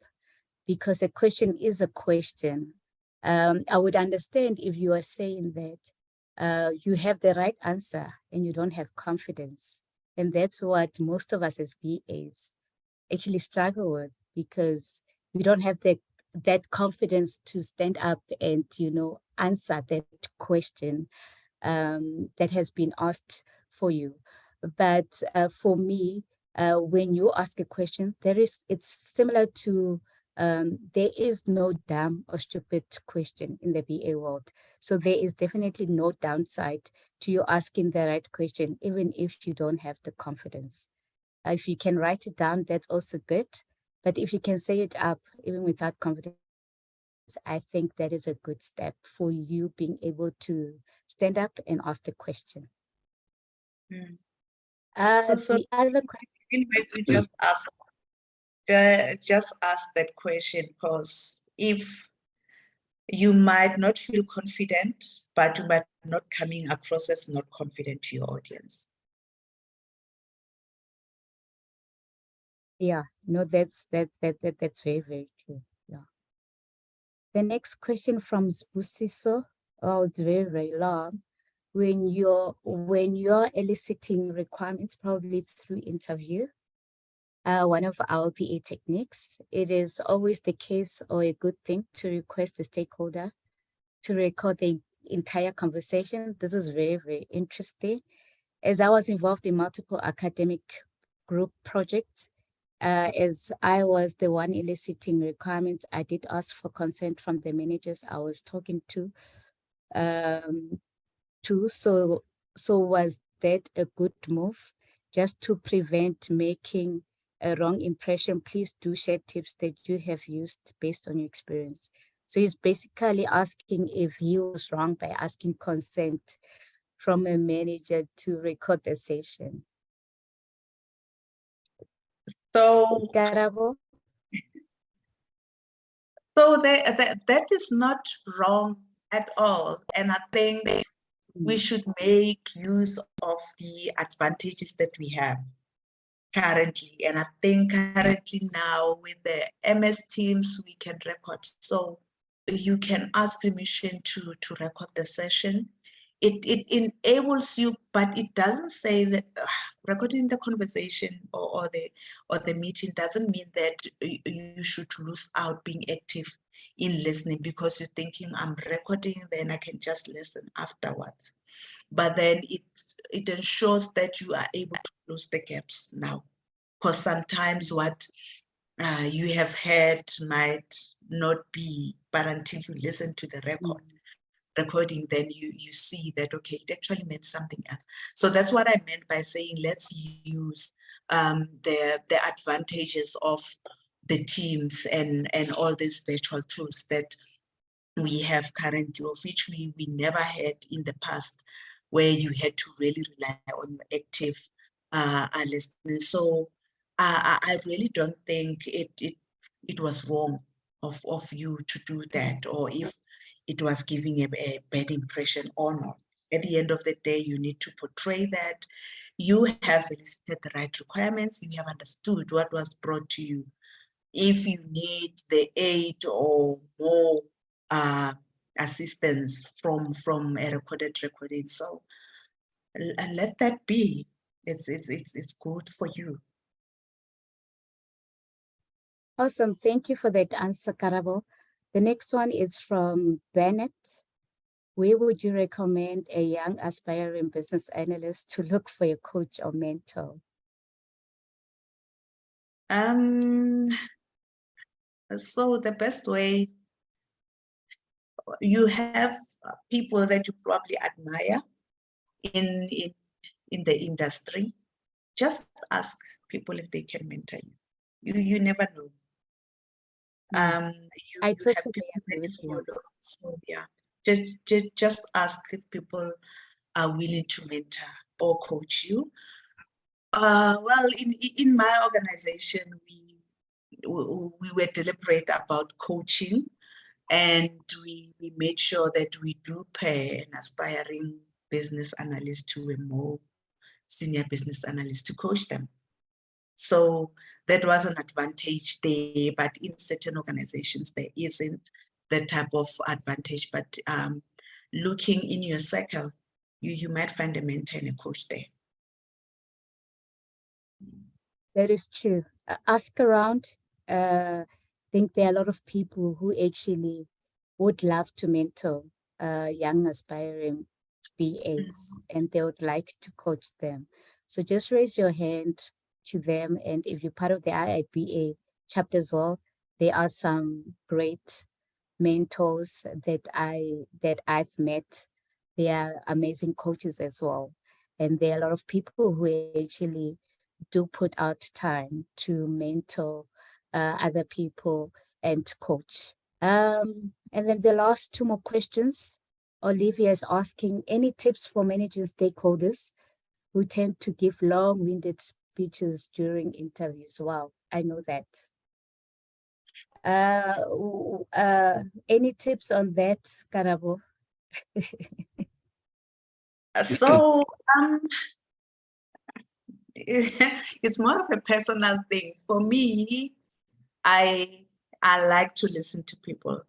S3: because a question is a question. I would understand if you are saying that you have the right answer and you don't have confidence. And that's what most of us as BAs actually struggle with, because we don't have that confidence to stand up and, answer that question that has been asked for you. But for me, when you ask a question, it's similar to there is no dumb or stupid question in the BA world. So there is definitely no downside to you asking the right question, even if you don't have the confidence. If you can write it down, that's also good. But if you can say it up, even without confidence, I think that is a good step for you being able to stand up and ask the question.
S4: So
S3: The other question.
S4: we just ask just ask that question, because if you might not feel confident, but you might not coming across as not confident to your audience.
S3: Yeah, no, that's very, very true. Yeah. The next question from Spusiso. Oh, it's very, very long. When you're eliciting requirements, probably through interview, one of our PA techniques, it is always the case or a good thing to request the stakeholder to record the entire conversation. This is very, very interesting. As I was involved in multiple academic group projects, as I was the one eliciting requirements, I did ask for consent from the managers I was talking to. So was that a good move? Just to prevent making a wrong impression, please do share tips that you have used based on your experience. So he's basically asking if he was wrong by asking consent from a manager to record the session.
S4: So,
S3: Karabo?
S4: so that is not wrong at all. And I think we should make use of the advantages that we have currently. And I think currently now with the MS Teams, we can record. So you can ask permission to record the session. It enables you, but it doesn't say that recording the conversation or the meeting doesn't mean that you should lose out being active in listening, because you're thinking, I'm recording, then I can just listen afterwards. But then it ensures that you are able to close the gaps now, because sometimes what you have heard might not be, but until you listen to the recording, then you see that, okay, it actually meant something else. So that's what I meant by saying, let's use the advantages of the Teams and all these virtual tools that we have currently, of which we never had in the past, where you had to really rely on active listening. So I really don't think it was wrong of you to do that, or if it was giving a bad impression or not. At the end of the day, you need to portray that you have elicited the right requirements, you have understood what was brought to you. If you need the aid or more assistance from a recorded recording, so let that be. It's good for you.
S3: Awesome. Thank you for that answer, Karabo. The next one is from Bennett. Where would you recommend a young aspiring business analyst to look for a coach or mentor?
S4: So the best way, you have people that you probably admire in the industry. Just ask people if they can mentor you. You never know. You have people that you follow. So yeah, just ask if people are willing to mentor or coach you. Well, in my organization, we were deliberate about coaching, and we made sure that we do pair an aspiring business analyst to a more senior business analyst to coach them. So that was an advantage there, but in certain organizations, there isn't that type of advantage. But looking in your circle, you might find a mentor and a coach there.
S3: That is true. Ask around. I think there are a lot of people who actually would love to mentor young aspiring BAs, and they would like to coach them. So just raise your hand to them, and if you're part of the IIBA chapter as well, there are some great mentors that I've met. They are amazing coaches as well, and there are a lot of people who actually do put out time to mentor other people and coach. And then the last two more questions. Olivia is asking, any tips for managing stakeholders who tend to give long-winded speeches during interviews? Wow, I know that. Any tips on that, Karabo?
S4: So it's more of a personal thing. For me, I like to listen to people,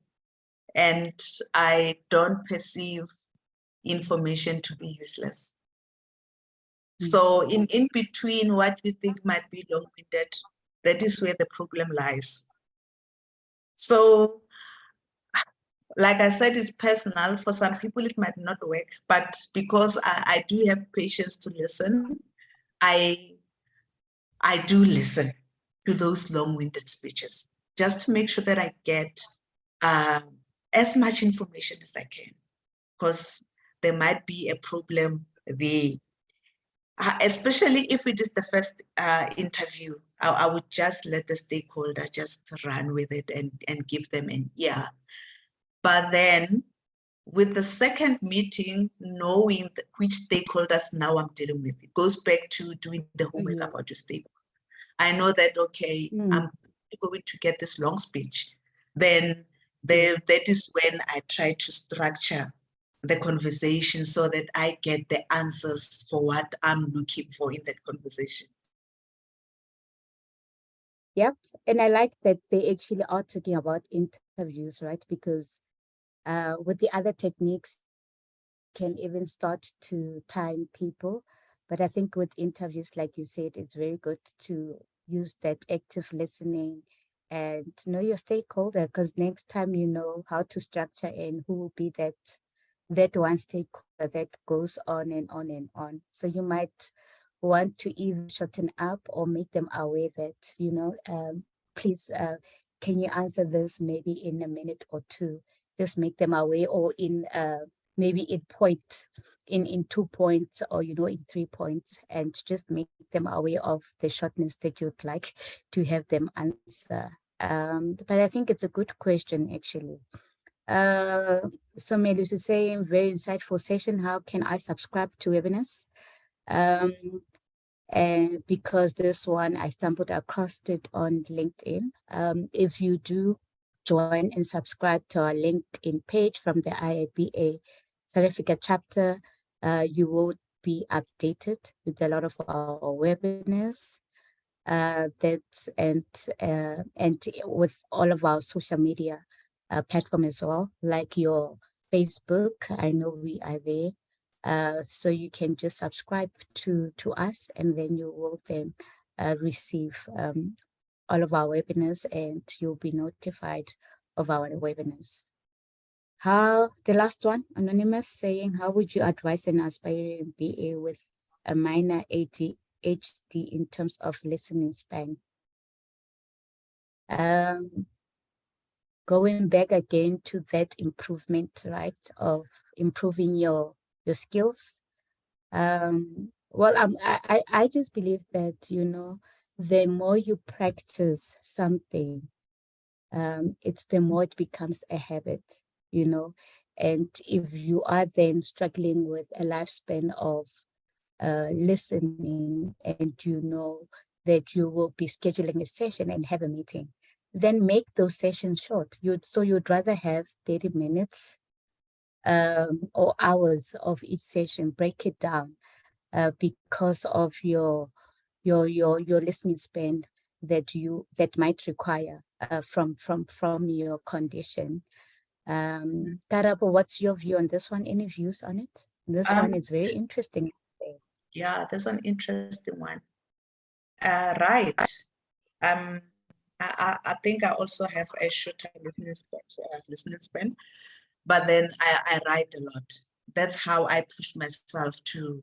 S4: and I don't perceive information to be useless. So in between what you think might be long-winded, that is where the problem lies. So like I said, it's personal. For some people, it might not work, but because I do have patience to listen, I do listen to those long-winded speeches just to make sure that I get as much information as I can, because there might be a problem there. Especially if it is the first interview, I would just let the stakeholder just run with it and give them an ear. But then with the second meeting, knowing which stakeholders now I'm dealing with, it goes back to doing the homework about your stakeholders. I know that, okay, I'm going to get this long speech. Then that is when I try to structure the conversation so that I get the answers for what I'm looking for in that conversation.
S3: Yep. And I like that they actually are talking about interviews, right? Because with the other techniques, can even start to time people. But I think with interviews, like you said, it's very good to use that active listening and know your stakeholder, because next time you know how to structure and who will be that one stakeholder that goes on and on and on. So you might want to either shorten up or make them aware that, please, can you answer this maybe in a minute or two? Just make them aware, or in maybe in 2 points, or in 3 points, and just make them aware of the shortness that you'd like to have them answer. But I think it's a good question, actually. So Melis is saying, very insightful session. How can I subscribe to webinars? And because this one, I stumbled across it on LinkedIn. If you do join and subscribe to our LinkedIn page from the IIBA South Africa chapter, you will be updated with a lot of our webinars. And with all of our social media platform as well, like your Facebook. I know we are there. So you can just subscribe to us, and then you will then receive all of our webinars, and you'll be notified of our webinars. The last one, Anonymous, saying, how would you advise an aspiring BA with a minor ADHD in terms of listening span? Going back again to that improvement, right, of improving your skills. Well, I just believe that, the more you practice something, it's the more it becomes a habit, and if you are then struggling with a lifespan of listening, and that you will be scheduling a session and have a meeting, then make those sessions short. You'd rather have 30 minutes or hours of each session. Break it down because of your listening span that might require from your condition. Karabo, what's your view on this one? Any views on it? This one is very interesting.
S4: Yeah, that's an interesting one. Right. I think I also have a shorter listening span, but then I write a lot. That's how I push myself to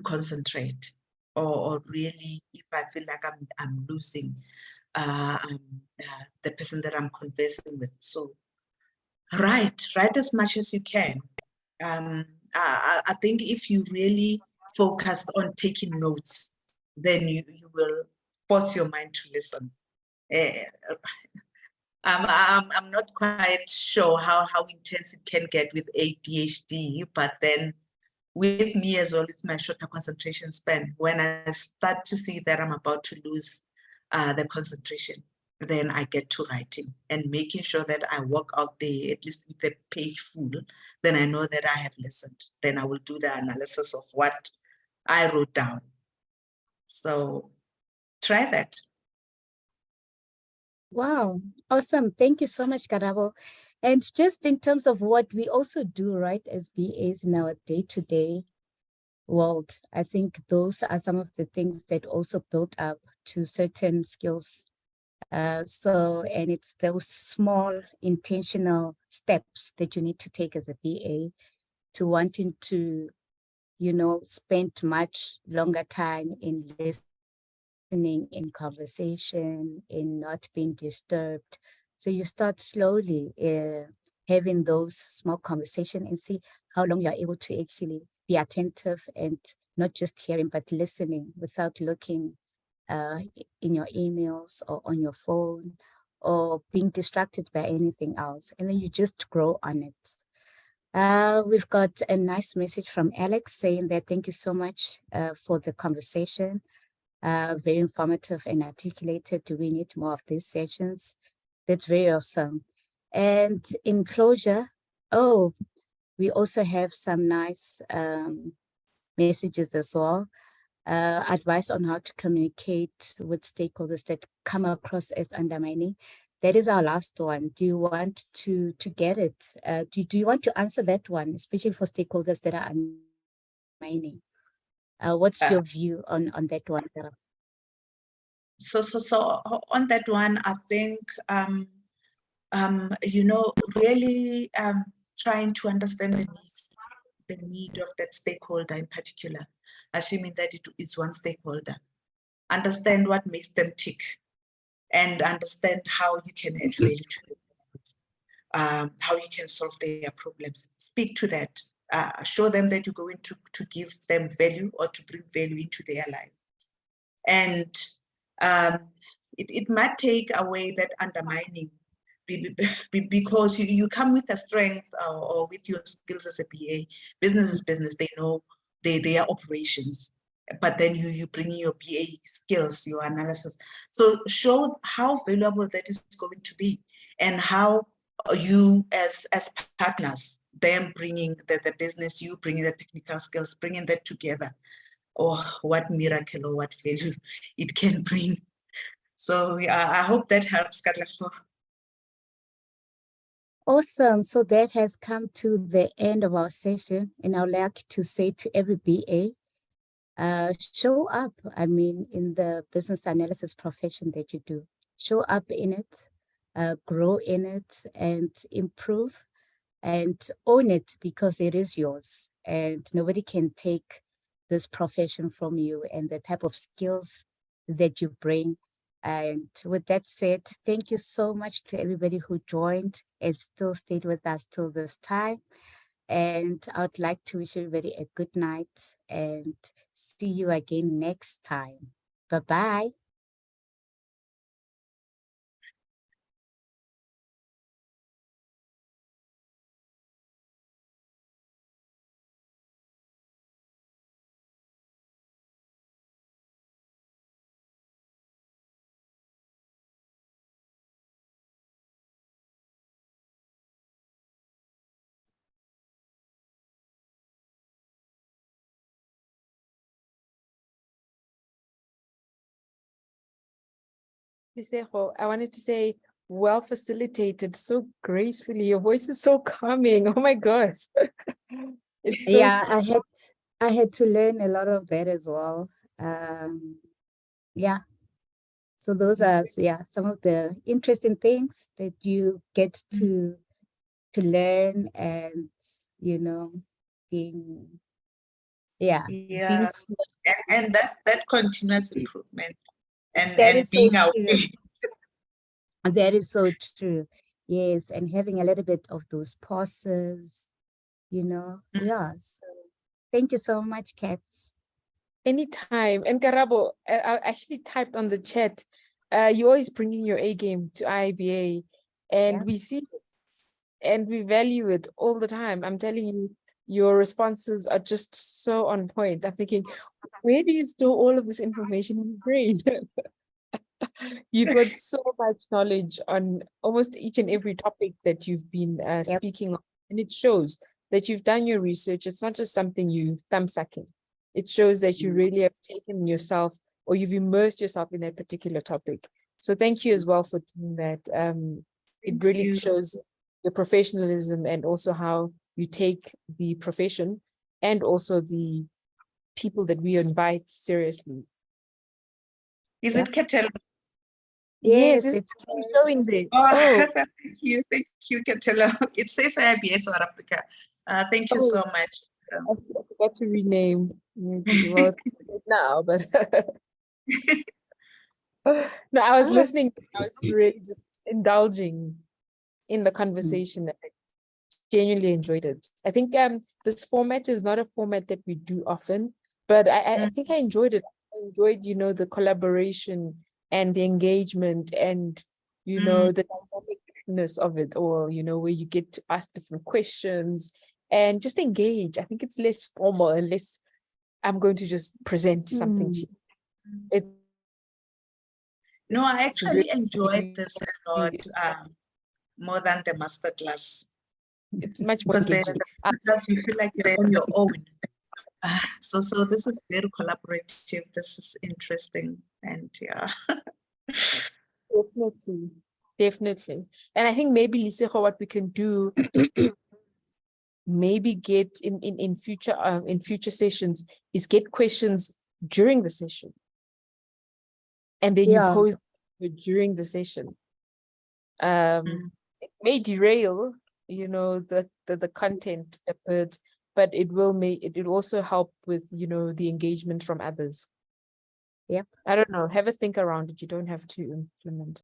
S4: concentrate, or really, if I feel like I'm losing the person that I'm conversing with. So write as much as you can. I think if you really focused on taking notes, then you will force your mind to listen. I'm not quite sure how intense it can get with ADHD, but then with me as well, with my shorter concentration span, when I start to see that I'm about to lose the concentration, then I get to writing and making sure that I walk out there at least with the page full. Then I know that I have listened. Then I will do the analysis of what I wrote down. So try that.
S3: Wow, awesome. Thank you so much, Karabo. And just in terms of what we also do, right, as BAs in our day-to-day world, I think those are some of the things that also build up to certain skills. And it's those small intentional steps that you need to take as a BA to wanting to, you know, spend much longer time in listening, in conversation, in not being disturbed. So you start slowly having those small conversation and see how long you're able to actually be attentive and not just hearing, but listening without looking in your emails or on your phone or being distracted by anything else. And then you just grow on it. We've got a nice message from Alex saying that thank you so much for the conversation. Very informative and articulated. Do we need more of these sessions? That's very awesome. And in closure, we also have some nice messages as well. Advice on how to communicate with stakeholders that come across as undermining. That is our last one. Do you want to get it? Do you want to answer that one, especially for stakeholders that are undermining? What's your view on that one?
S4: So on that one, I think, you know, really trying to understand the need of that stakeholder in particular, assuming that it is one stakeholder. Understand what makes them tick and understand how you can add value to them, how you can solve their problems. Speak to that. Show them that you're going to give them value or to bring value into their life. And it might take away that undermining because you come with a strength or with your skills as a BA. Business is business. They know they are operations, but then you bring in your BA skills, your analysis. So show how valuable that is going to be and how you as partners, them bringing the business, you bringing the technical skills, bringing that together, or what miracle or what value it can bring. So yeah, I hope that helps, Karabo.
S3: Awesome. So that has come to the end of our session, and I'd like to say to every BA, show up, I mean, in the business analysis profession that you do. Show up in it, grow in it, and improve and own it because it is yours. And nobody can take this profession from you and the type of skills that you bring. And with that said, thank you so much to everybody who joined and still stayed with us till this time. And I would like to wish everybody a good night and see you again next time. Bye-bye.
S5: Lesego, I wanted to say, well facilitated, so gracefully. Your voice is so calming. Oh my gosh. It's so
S3: Yeah, I had to learn a lot of that as well. Yeah. So those are some of the interesting things that you get to learn and being being smart.
S4: And that's that continuous improvement
S3: That
S4: and
S3: is so
S4: being aware.
S3: true. That is so true. Yes, and having a little bit of those pauses, Yeah. So thank you so much, Cats.
S5: anytime. And Karabo, I actually typed on the chat, you always bringing your A game to IIBA, and we see it and we value it all the time. I'm telling you, your responses are just so on point. I'm thinking, where do you store all of this information in your brain? You've got so much knowledge on almost each and every topic that you've been speaking on. And it shows that you've done your research. It's not just something you thumb sucking. It shows that you really have taken yourself, or you've immersed yourself in that particular topic. So thank you as well for doing that. It really shows your professionalism, and also how you take the profession and also the people that we invite seriously.
S4: Is it Ketela?
S5: Yes,
S3: Yes,
S5: it's showing there.
S4: Oh, thank you, Ketela. It says IIBA South Africa. Thank you so much.
S5: I forgot to rename. Well, now, but no, I was listening. I was really just indulging in the conversation. I genuinely enjoyed it. I think this format is not a format that we do often, but I think I enjoyed it. I enjoyed, the collaboration and the engagement, and the dynamicness of it, or where you get to ask different questions and just engage. I think it's less formal and less, I'm going to just present something to you.
S4: No, I actually enjoyed this a lot, more than the masterclass.
S5: It's much more
S4: Because the
S5: engaging.
S4: masterclass, you feel like you're on your own. So this is very collaborative. This is interesting, and yeah.
S5: Definitely. And I think maybe, Lesego, what we can do, maybe get in future sessions, is get questions during the session, and then you pose during the session. It may derail, the content a bit, but it will also help with, the engagement from others.
S3: Yeah.
S5: I don't know. Have a think around it. You don't have to implement.